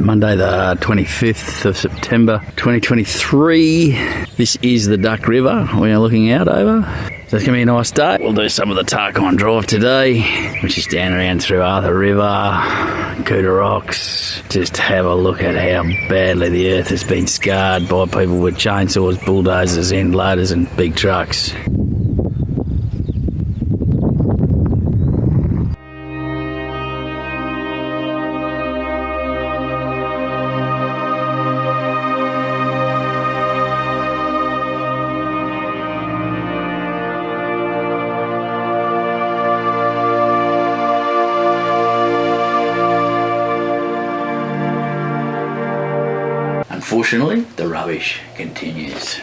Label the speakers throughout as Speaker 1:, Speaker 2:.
Speaker 1: Monday the 25th of September 2023. This is the Duck River we are looking out over. So it's going to be a nice day. We'll do some of the Tarkine Drive today, which is down around through Arthur River, Cooter Rocks. Just have a look at how badly the earth has been scarred by people with chainsaws, bulldozers, end loaders and big trucks. Unfortunately, the rubbish continues.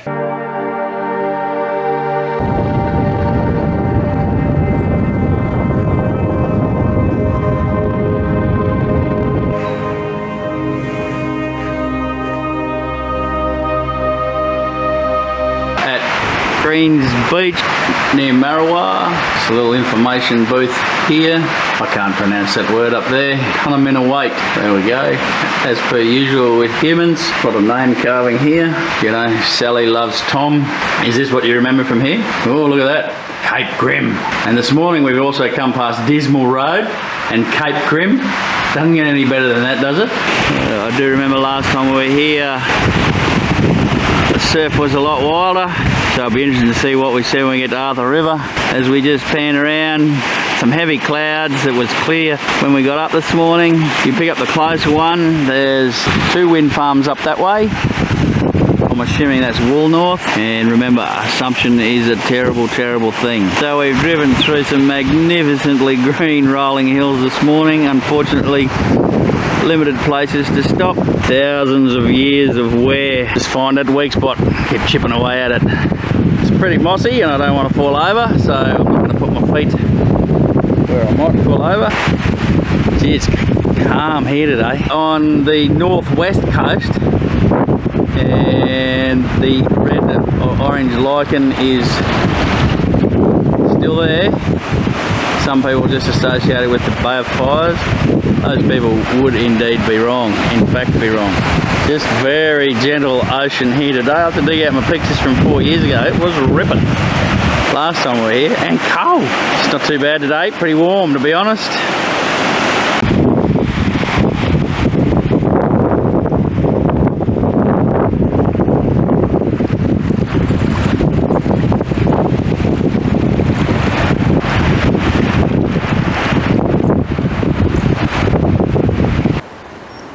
Speaker 1: At Greens Beach near Marrawa, it's a little information booth here. I can't pronounce that word up there. Connemara. There we go. As per usual with humans, a lot of name carving here. You know, Sally loves Tom. Is this what you remember from here? Oh, look at that. Cape Grim. And this morning we've also come past Dismal Road and Cape Grim. Doesn't get any better than that, does it? I do remember last time we were here, the surf was a lot wilder. So it'll be interesting to see what we see when we get to Arthur River. As we just pan around, some heavy clouds. It was clear when we got up this morning. You pick up the closer one, there's 2 wind farms up that way. I'm assuming that's Woolnorth, and remember, assumption is a terrible, terrible thing. So we've driven through some magnificently green rolling hills this morning. Unfortunately, limited places to stop. Thousands of years of wear. Just find that weak spot, keep chipping away at it. It's pretty mossy and I don't want to fall over, so I'm not going to put my feet where I might fall over. Gee, it's calm here today. On the northwest coast, and the red or orange lichen is still there. Some people just associate it with the Bay of Fires. Those people would indeed be wrong, in fact be wrong. Just very gentle ocean here today. I have to dig out my pictures from 4 years ago. It was ripping last time we were here, and cold. It's not too bad today, pretty warm to be honest.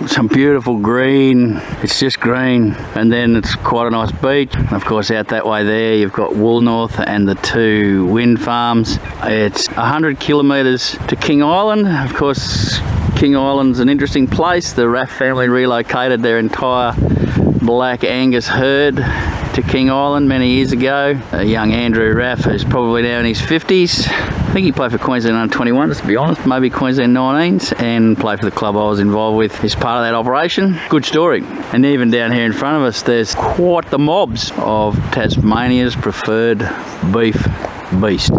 Speaker 1: Some beautiful green, it's just green, and then it's quite a nice beach. And of course out that way there you've got Woolnorth and the 2 wind farms. It's 100 kilometres to King Island. Of course King Island's an interesting place. The Raff family relocated their entire Black Angus herd to King Island many years ago. Young Andrew Raff, who's probably now in his 50s. I think he played for Queensland under 21, just to be honest, maybe Queensland 19s, and played for the club I was involved with. He's part of that operation. Good story. And even down here in front of us, there's quite the mobs of Tasmania's preferred beef beast,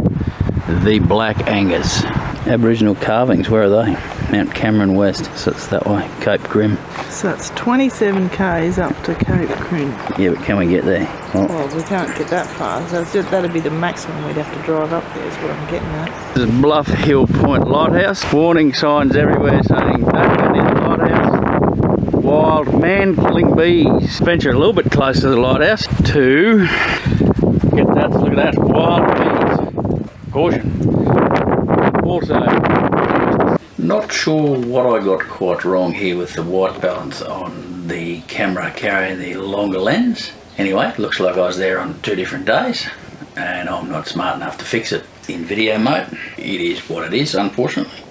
Speaker 1: the Black Angus. Aboriginal carvings, where are they? Mount Cameron West, so it's that way, Cape Grim.
Speaker 2: So it's 27 k's up to Cape Grim.
Speaker 1: Yeah, but can we get there?
Speaker 2: Well, we can't get that far, so that'd be the maximum we'd have to drive up there, is what I'm getting at.
Speaker 1: This is Bluff Hill Point Lighthouse. Warning signs everywhere saying don't go near the lighthouse. Wild man-killing bees. Venture a little bit closer to the lighthouse to get that. Look at that, wild bees. Caution. Also, not sure what I got quite wrong here with the white balance on the camera carrying the longer lens. Anyway, looks like I was there on 2 different days and I'm not smart enough to fix it in video mode. It is what it is, unfortunately.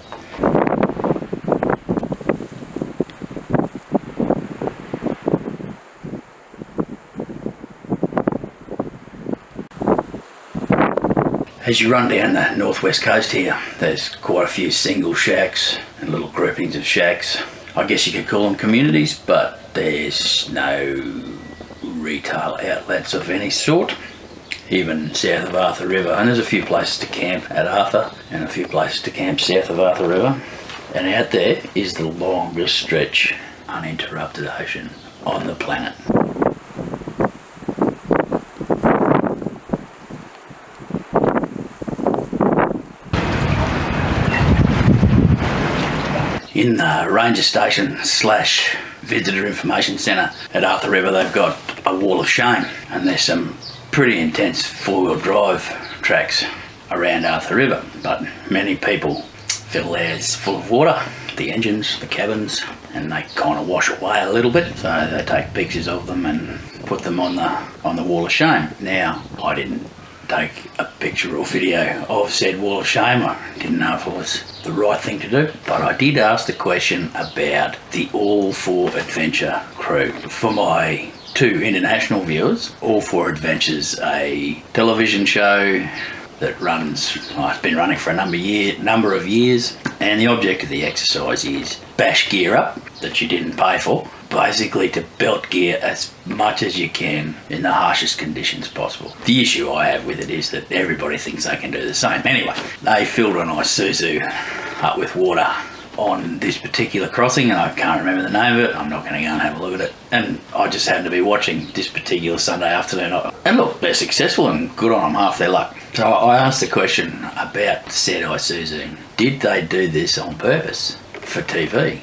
Speaker 1: As you run down the northwest coast here, there's quite a few single shacks and little groupings of shacks. I guess you could call them communities, but there's no retail outlets of any sort, even south of Arthur River. And there's a few places to camp at Arthur and a few places to camp south of Arthur River. And out there is the longest stretch uninterrupted ocean on the planet. In the Ranger Station / Visitor Information Centre at Arthur River, they've got a wall of shame, and there's some pretty intense four-wheel drive tracks around Arthur River, but many people fill theirs full of water, the engines, the cabins, and they kind of wash away a little bit, so they take pictures of them and put them on the wall of shame. Now, I didn't take a picture or video of said wall of shame. I didn't know if it was the right thing to do, but I did ask the question about the All 4 Adventure crew. For my 2 international viewers, All 4 Adventure's a television show that runs, it's been running for a number of years, and the object of the exercise is bash gear up that you didn't pay for, basically to belt gear as much as you can in the harshest conditions possible. The issue I have with it is that everybody thinks they can do the same. Anyway, they filled a Isuzu up with water on this particular crossing, and I can't remember the name of it. I'm not going to go and have a look at it. And I just happened to be watching this particular Sunday afternoon. And look, they're successful and good on them, half their luck. So I asked the question about said Isuzu. Did they do this on purpose for TV?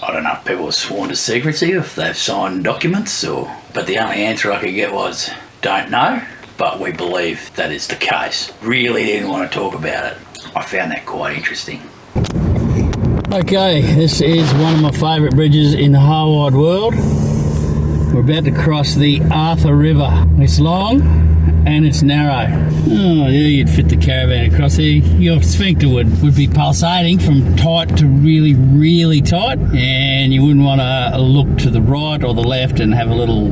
Speaker 1: I don't know if people are sworn to secrecy, if they've signed documents, but the only answer I could get was, don't know, but we believe that is the case. Really didn't want to talk about it. I found that quite interesting. Okay, this is one of my favourite bridges in the whole wide world. We're about to cross the Arthur River. It's long and it's narrow. Oh yeah, you'd fit the caravan across here. Your sphincter would be pulsating from tight to really, really tight, and you wouldn't want to look to the right or the left and have a little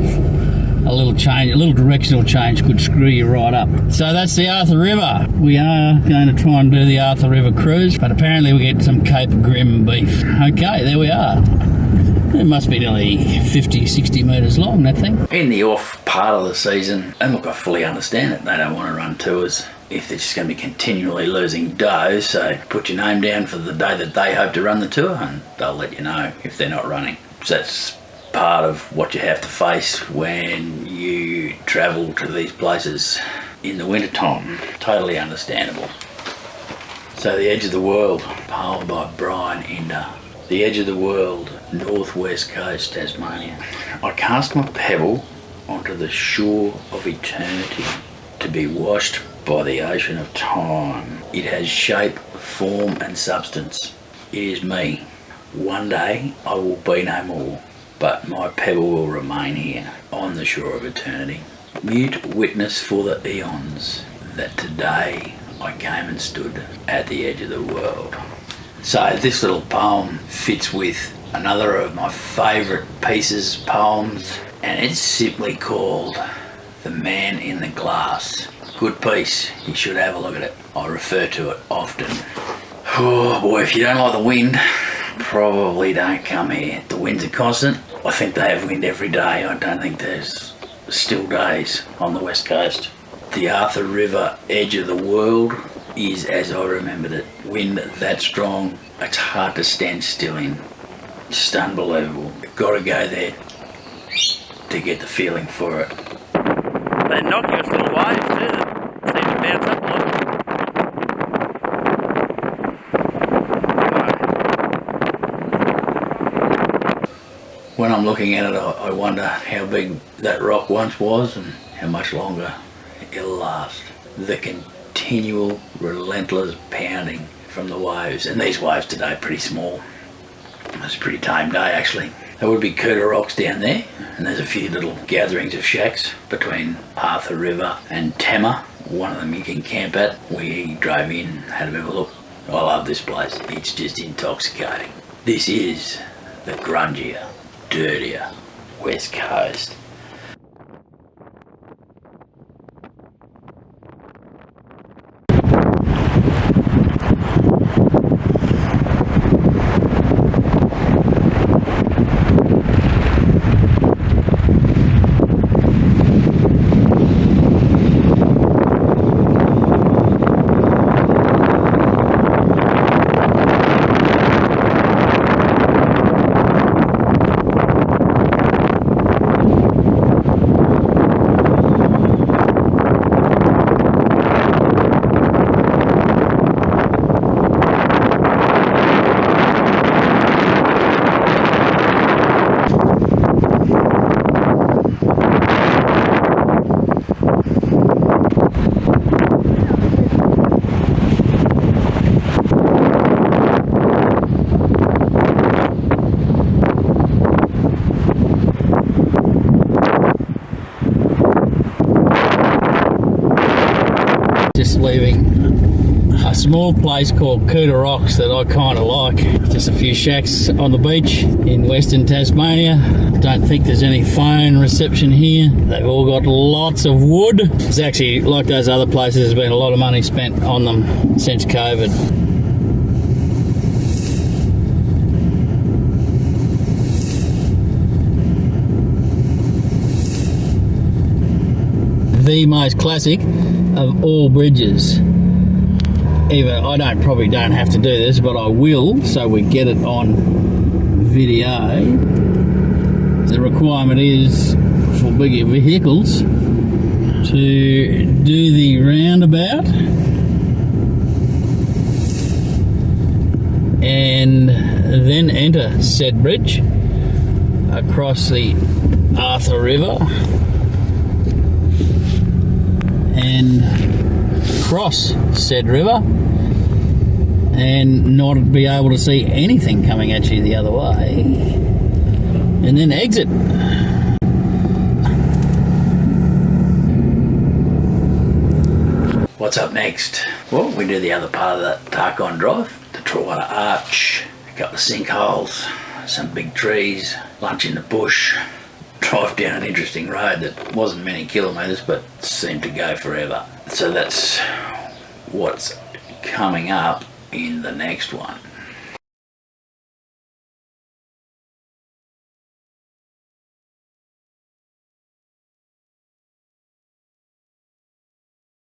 Speaker 1: change, a little directional change could screw you right up. So that's the Arthur River. We are going to try and do the Arthur River cruise, but apparently we get some Cape Grim beef. Okay, there we are. It must be nearly 50, 60 metres long, that thing. In the off part of the season, and look, I fully understand it, they don't want to run tours if they're just going to be continually losing dough, so put your name down for the day that they hope to run the tour, and they'll let you know if they're not running. So that's part of what you have to face when you travel to these places in the winter time. Totally understandable. So the Edge of the World, powered by Brian Ender. The Edge of the World, northwest coast, Tasmania. I cast my pebble onto the shore of eternity to be washed by the ocean of time. It has shape, form and substance. It is me. One day I will be no more, but my pebble will remain here on the shore of eternity. Mute witness for the eons that today I came and stood at the edge of the world. So this little poem fits with another of my favourite poems, and it's simply called The Man in the Glass. Good piece, you should have a look at it. I refer to it often. Oh boy, if you don't like the wind, probably don't come here. The winds are constant. I think they have wind every day. I don't think there's still days on the west coast. The Arthur River Edge of the World is as I remembered it. Wind that strong, it's hard to stand still in. Just unbelievable. You've got to go there to get the feeling for it. They knock your little waves too, that seem to bounce up a lot. When I'm looking at it, I wonder how big that rock once was and how much longer it'll last. The continual, relentless pounding from the waves, and these waves today are pretty small. It's a pretty tame day actually. There would be Cooter Rocks down there, and there's a few little gatherings of shacks between Arthur River and Tama. One of them you can camp at. We drove in, had a bit of a look. I love this place. It's just intoxicating. This is the grungier, dirtier West Coast. leaving a small place called Cooter Rocks that I kind of like. Just a few shacks on the beach in Western Tasmania. Don't think there's any phone reception here. They've all got lots of wood. It's actually, like those other places, there's been a lot of money spent on them since COVID. The most classic of all bridges. Even I probably don't have to do this, but I will, so we get it on video. The requirement is for bigger vehicles to do the roundabout and then enter said bridge across the Arthur River and cross said river and not be able to see anything coming at you the other way, and then exit. What's up next? Well, we do the other part of that Tarkine Drive, the Truwater Arch, a couple of sinkholes, some big trees, lunch in the bush, drive down an interesting road that wasn't many kilometres but seemed to go forever. So that's what's coming up in the next one.